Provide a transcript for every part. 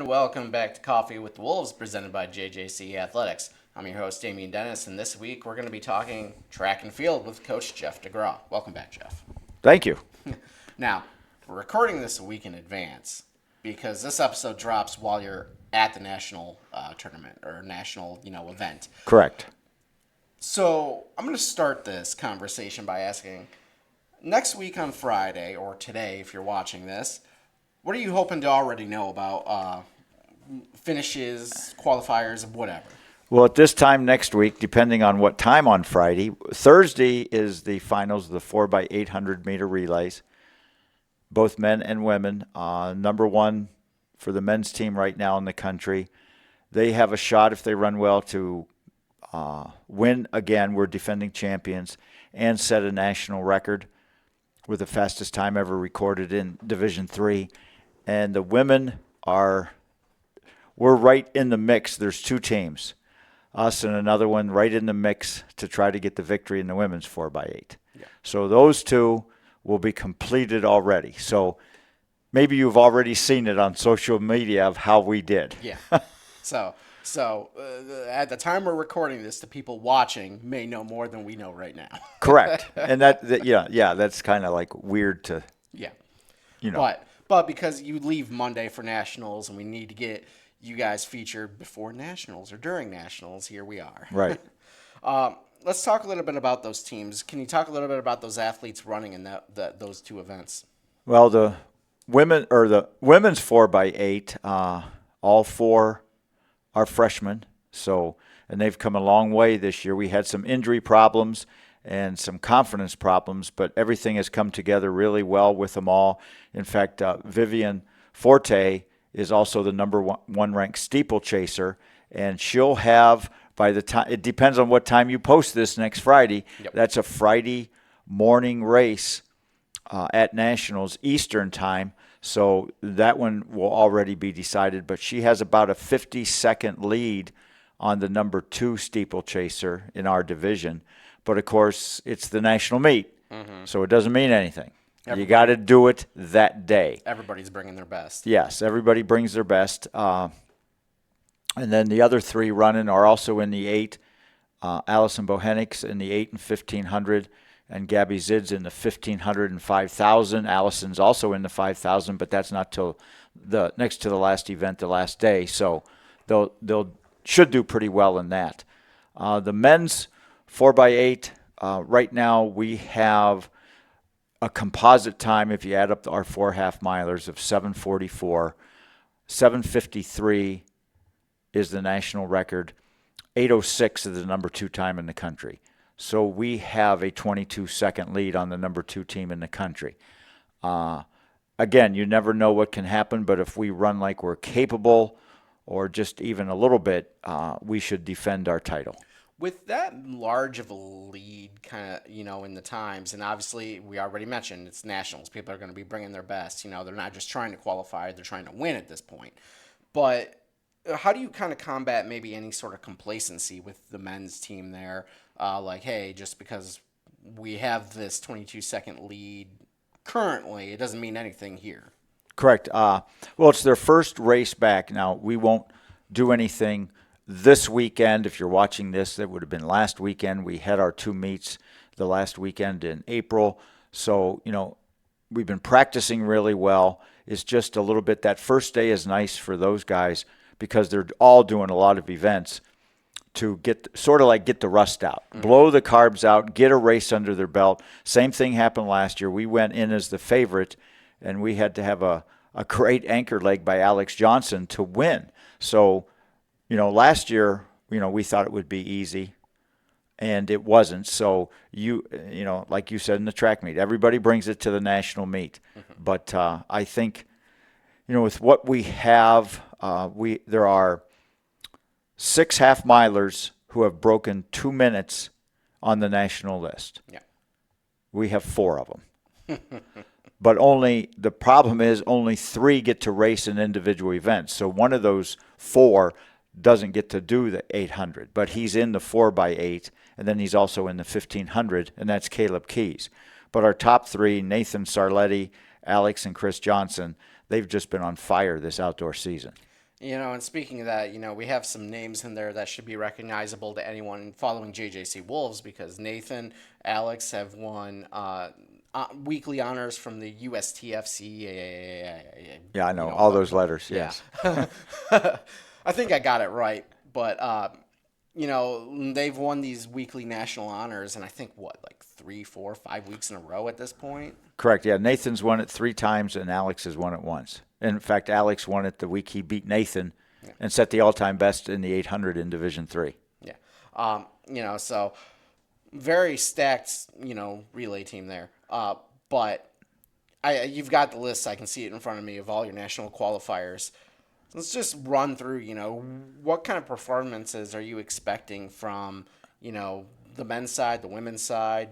welcome back to Coffee with the Wolves, presented by JJC Athletics. I'm your host, Damian Dennis, and this week we're going to be talking track and field with Coach Jeff DeGraw. Welcome back, Jeff. Thank you. Now, we're recording this a week in advance because this episode drops while you're at the national tournament or national, event. Correct. So I'm going to start this conversation by asking, next week on Friday, or today if you're watching this, what are you hoping to already know about finishes, qualifiers, whatever? Well, at this time next week, depending on what time on Friday, Thursday is the finals of the 4x800 meter relays, both men and women. Number one for the men's team right now in the country. They have a shot, if they run well, to win again. We're defending champions and set a national record with the fastest time ever recorded in Division III. And the women we're right in the mix. There's two teams, us and another one right in the mix to try to get the victory in the women's 4x8. Yeah. So those two will be completed already. So maybe you've already seen it on social media of how we did. Yeah. So at the time we're recording this, the people watching may know more than we know right now. Correct. And that's kind of like weird to, But because you leave Monday for nationals and we need to get you guys featured before nationals or during nationals, here we are. Right. Let's talk a little bit about those teams. Can you talk a little bit about those athletes running in those two events? Well, the women's 4x8, all four are freshmen. And they've come a long way this year. We had some injury problems and some confidence problems, but everything has come together really well with them all. In fact, Vivian Forte is also the number one ranked steeplechaser, and she'll have, by the time, it depends on what time you post this next Friday. Yep. That's a Friday morning race at Nationals Eastern time, so that one will already be decided, but she has about a 50-second lead on the number 2 steeplechaser in our division. But, of course, it's the national meet, so it doesn't mean anything. You got to do it that day. Everybody's bringing their best. Yes, everybody brings their best. And then the other 3 running are also in the 8. Allison Bohennick's in the 8 and 1,500, and Gabby Zid's in the 1,500 and 5,000. Allison's also in the 5,000, but that's not till next to the last event, the last day. So they'll should do pretty well in that. The men's 4x8, right now we have a composite time, if you add up our 4 half-milers, of 7:44. 7:53 is the national record. 8:06 is the number 2 time in the country. So we have a 22-second lead on the number 2 team in the country. Again, you never know what can happen, but if we run like we're capable or just even a little bit, we should defend our title. With that large of a lead kind of, in the times, and obviously we already mentioned it's nationals. People are going to be bringing their best. They're not just trying to qualify. They're trying to win at this point. But how do you kind of combat maybe any sort of complacency with the men's team there? Like, hey, just because we have this 22-second lead currently, it doesn't mean anything here. Correct. Well, it's their first race back. Now, we won't do anything this weekend. If you're watching this, that would have been last weekend. We had our 2 meets the last weekend in April. So, we've been practicing really well. It's just a little bit, that first day is nice for those guys because they're all doing a lot of events to get the rust out, blow the carbs out, get a race under their belt. Same thing happened last year. We went in as the favorite, and we had to have a great anchor leg by Alex Johnson to win. So, last year, we thought it would be easy, and it wasn't. So, like you said in the track meet, everybody brings it to the national meet. But I think, with what we have, there are 6 half-milers who have broken 2 minutes on the national list. Yeah. We have 4 of them. But the problem is only 3 get to race in individual events. So one of those 4 doesn't get to do the 800, but he's in the 4x8, and then he's also in the 1,500, and that's Caleb Keys. But our top 3, Nathan Sarletti, Alex, and Chris Johnson, they've just been on fire this outdoor season. And speaking of that, we have some names in there that should be recognizable to anyone following JJC Wolves because Nathan, Alex have won weekly honors from the USTFC. Yeah, I know all those letters. Yeah. Yes. I think I got it right, but they've won these weekly national honors, and I think like 3, 4, 5 weeks in a row at this point. Correct. Yeah, Nathan's won it 3 times, and Alex has won it once. In fact, Alex won it the week he beat Nathan and set the all-time best in the 800 in Division 3. Yeah. So very stacked, relay team there. But you've got the list. I can see it in front of me of all your national qualifiers. Let's just run through, what kind of performances are you expecting from, the men's side, the women's side?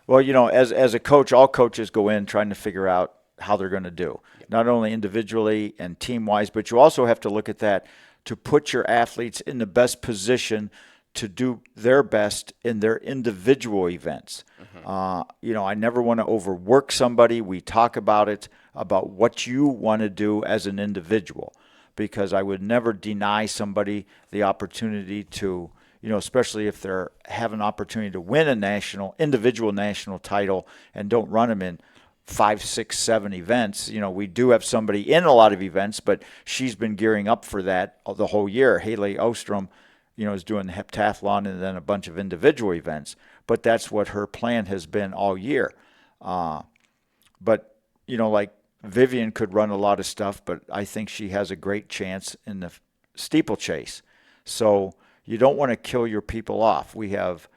Well, as a coach, all coaches go in trying to figure out how they're going to do, not only individually and team-wise, but you also have to look at that to put your athletes in the best position to do their best in their individual events. I never want to overwork somebody. We talk about it, about what you want to do as an individual, because I would never deny somebody the opportunity to, especially if they're have an opportunity to win a individual national title and don't run them in 5, 6, 7 events. We do have somebody in a lot of events, but she's been gearing up for that the whole year. Haley Ostrom, is doing the heptathlon and then a bunch of individual events. But that's what her plan has been all year. But, like Vivian could run a lot of stuff, but I think she has a great chance in the steeplechase. So you don't want to kill your people off. We have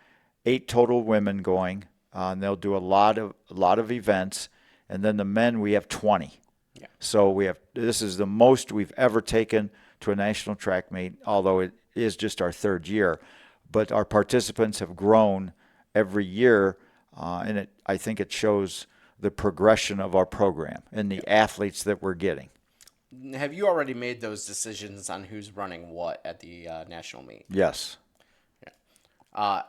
8 total women going, and they'll do a lot of events. And then the men, we have 20. Yeah. So this is the most we've ever taken to a national track meet, although it is just our 3rd year. But our participants have grown every year, and I think it shows the progression of our program and the athletes that we're getting. Have you already made those decisions on who's running what at the national meet? Yes. Yeah.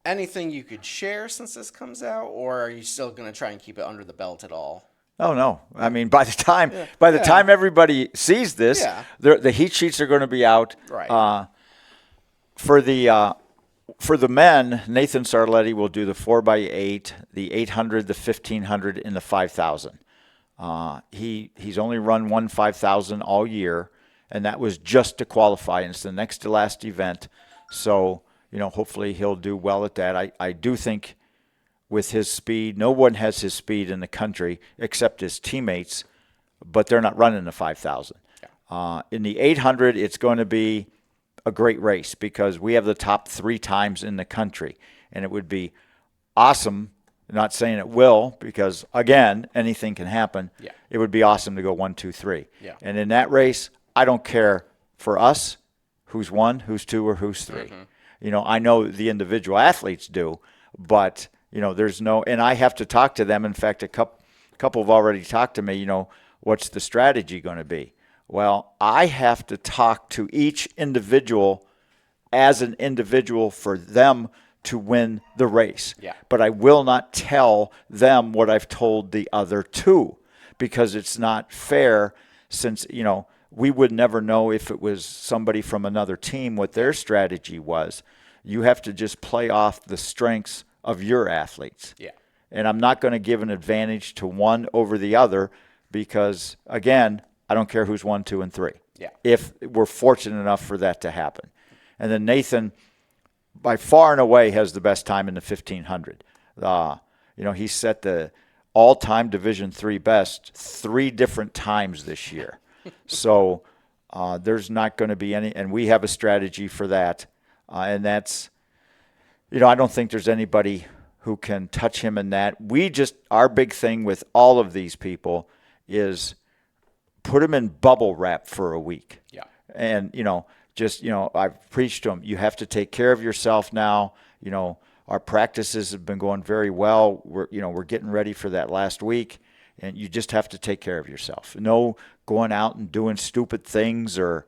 Anything you could share since this comes out, or are you still going to try and keep it under the belt at all? Oh no! I mean, by the time everybody sees this, the heat sheets are going to be out. Right. For the men, Nathan Sarletti will do the 4x8, the 800, the 1500, and the 5000. He's only run one 5,000 all year, and that was just to qualify. And it's the next to last event, so hopefully he'll do well at that. I do think with his speed, no one has his speed in the country except his teammates, but they're not running the 5,000. Yeah. In the 800, it's going to be a great race because we have the top 3 times in the country, and it would be awesome. Not saying it will, because again, anything can happen. Yeah. It would be awesome to go 1, 2, 3. Yeah. And in that race, I don't care for us who's 1, who's 2, or who's 3. Mm-hmm. I know the individual athletes do, but there's no. And I have to talk to them. In fact, a couple have already talked to me. What's the strategy going to be? Well, I have to talk to each individual as an individual for them to win the race. Yeah. But I will not tell them what I've told the other 2 because it's not fair since, we would never know if it was somebody from another team what their strategy was. You have to just play off the strengths of your athletes. Yeah. And I'm not going to give an advantage to one over the other because, again, I don't care who's 1, 2, and 3. Yeah. If we're fortunate enough for that to happen. And then Nathan, by far and away, has the best time in the 1500. He set the all-time Division III best 3 different times this year. So there's not going to be any, and we have a strategy for that. And that's, I don't think there's anybody who can touch him in that. Our big thing with all of these people is put them in bubble wrap for a week. Yeah. And, I've preached to them, you have to take care of yourself now. Our practices have been going very well. We're getting ready for that last week, and you just have to take care of yourself. No going out and doing stupid things or,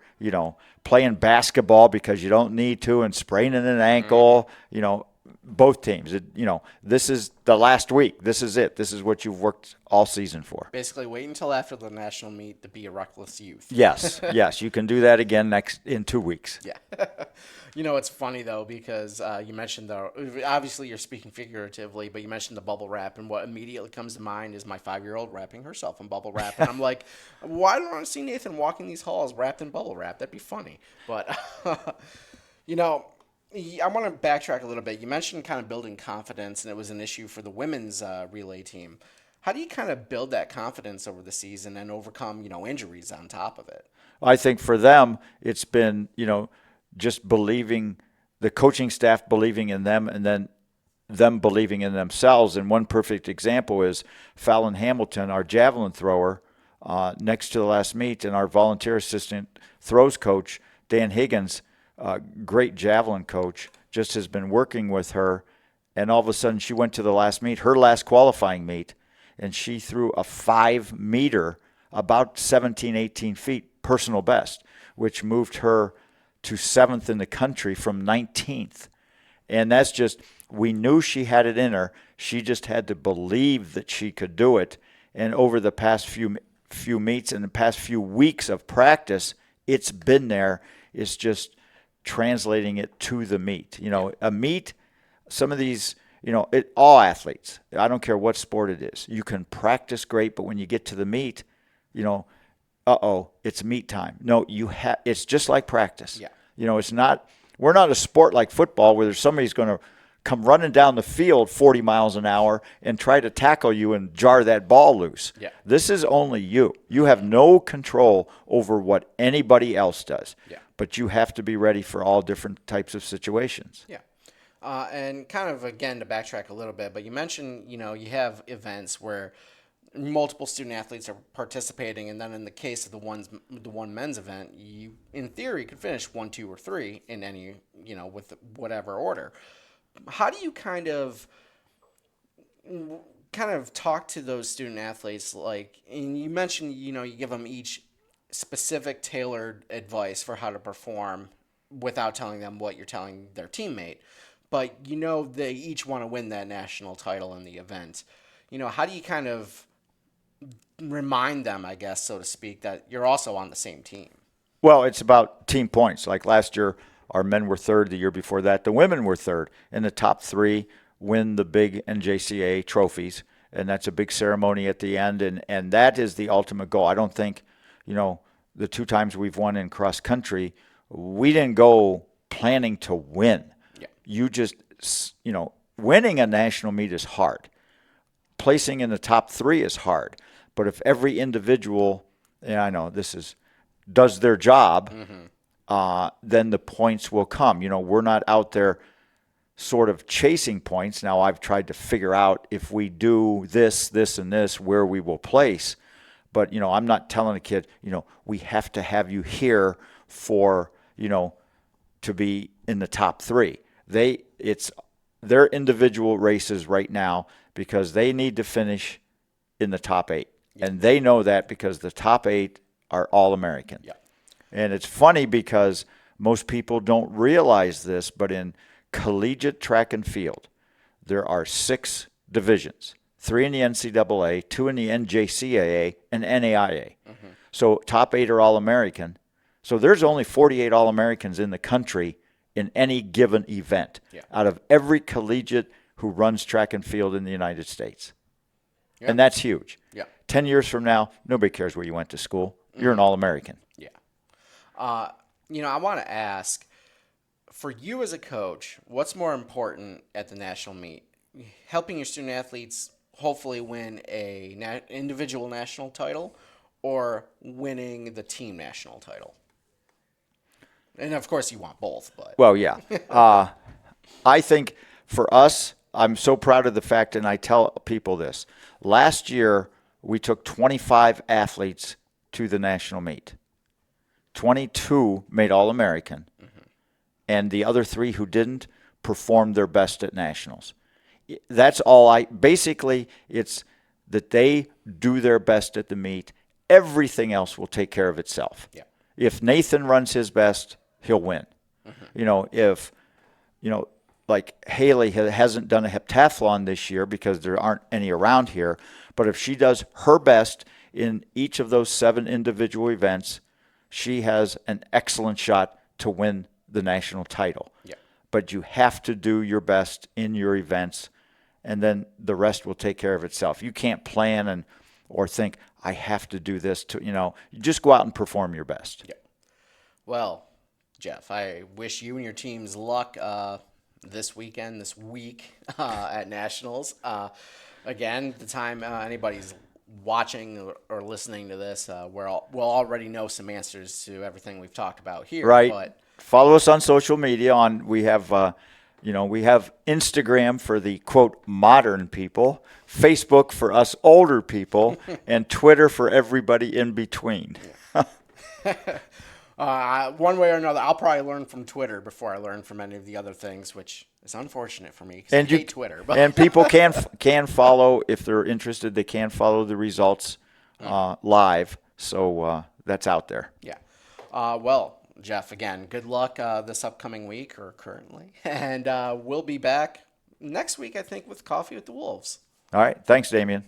playing basketball because you don't need to and spraining an ankle. both teams. This is the last week. This is it. This is what you've worked all season for. Basically, wait until after the national meet to be a reckless youth. Yes, yes. You can do that again in 2 weeks. Yeah. It's funny, though, because you mentioned obviously you're speaking figuratively, but you mentioned the bubble wrap, and what immediately comes to mind is my 5-year-old wrapping herself in bubble wrap. And I'm like, why don't I see Nathan walking these halls wrapped in bubble wrap? That'd be funny. But, I want to backtrack a little bit. You mentioned kind of building confidence, and it was an issue for the women's relay team. How do you kind of build that confidence over the season and overcome, injuries on top of it? I think for them, it's been, just believing, the coaching staff believing in them, and then them believing in themselves. And one perfect example is Fallon Hamilton, our javelin thrower, next to the last meet, and our volunteer assistant throws coach, Dan Higgins, great javelin coach, just has been working with her. And all of a sudden she went to the last meet, her last qualifying meet, and she threw a 5-meter, about 17, 18 feet, personal best, which moved her to 7th in the country from 19th. And that's just, we knew she had it in her. She just had to believe that she could do it. And over the past few meets and the past few weeks of practice, it's been there. It's just translating it to the meet. A meet, some of these, all athletes, I don't care what sport it is, you can practice great, but when you get to the meet, it's meet time. No, it's just like practice. Yeah. We're not a sport like football where there's somebody's going to come running down the field 40 miles an hour and try to tackle you and jar that ball loose. Yeah. This is only you. You have no control over what anybody else does. Yeah. But you have to be ready for all different types of situations. Yeah. And kind of, again, to backtrack a little bit, but you mentioned, you have events where multiple student athletes are participating, and then in the case of the one men's event, you in theory could finish 1, 2, or 3 in any, with whatever order. How do you kind of talk to those student athletes? And you mentioned, you give them each specific tailored advice for how to perform without telling them what you're telling their teammate, but they each want to win that national title in the event. How do you kind of remind them, I guess, so to speak, that you're also on the same team? Well, it's about team points. Like last year, our men were third. The year before that, the women were third. And the top 3 win the big NJCA trophies, and that's a big ceremony at the end. And that is the ultimate goal. I don't think, the 2 times we've won in cross country, we didn't go planning to win. Yeah. You just, winning a national meet is hard. Placing in the top 3 is hard. But if every individual, does their job, then the points will come. We're not out there sort of chasing points. Now, I've tried to figure out if we do this, this, and this, where we will place. But, I'm not telling a kid, we have to have you here for, to be in the top 3. It's their individual races right now because they need to finish in the top 8. Yeah. And they know that because the top 8 are All-American. Yeah. And it's funny because most people don't realize this, but in collegiate track and field, there are 6 divisions, 3 in the NCAA, 2 in the NJCAA, and NAIA. Mm-hmm. So top 8 are All-American. So there's only 48 All-Americans in the country in any given event out of every collegiate who runs track and field in the United States. Yeah. And that's huge. Yeah. 10 years from now, nobody cares where you went to school. You're an All-American. Yeah. I want to ask, for you as a coach, what's more important at the national meet? Helping your student athletes hopefully win a individual national title or winning the team national title? And, of course, you want both. But well, yeah. I think for us, I'm so proud of the fact, and I tell people this. Last year, we took 25 athletes to the national meet. 22 made All-American, and the other 3 who didn't performed their best at nationals. That's all basically, it's that they do their best at the meet. Everything else will take care of itself. Yeah. If Nathan runs his best, he'll win. If, like Haley hasn't done a heptathlon this year because there aren't any around here. But if she does her best in each of those 7 individual events, she has an excellent shot to win the national title. Yeah. But you have to do your best in your events, and then the rest will take care of itself. You can't plan or think, I have to do this to, you just go out and perform your best. Yeah. Well, Jeff, I wish you and your teams luck this week at Nationals. Again, the time anybody's watching or listening to this, we'll already know some answers to everything we've talked about here. Right. But follow us on social media. We have Instagram for the quote modern people, Facebook for us older people, and Twitter for everybody in between. One way or another, I'll probably learn from Twitter before I learn from any of the other things, which is unfortunate for me because I hate Twitter. But. And people can follow, if they're interested, they can follow the results live. So that's out there. Yeah. Well, Jeff, again, good luck this upcoming week or currently. And we'll be back next week, I think, with Coffee with the Wolves. All right. Thanks, Damian.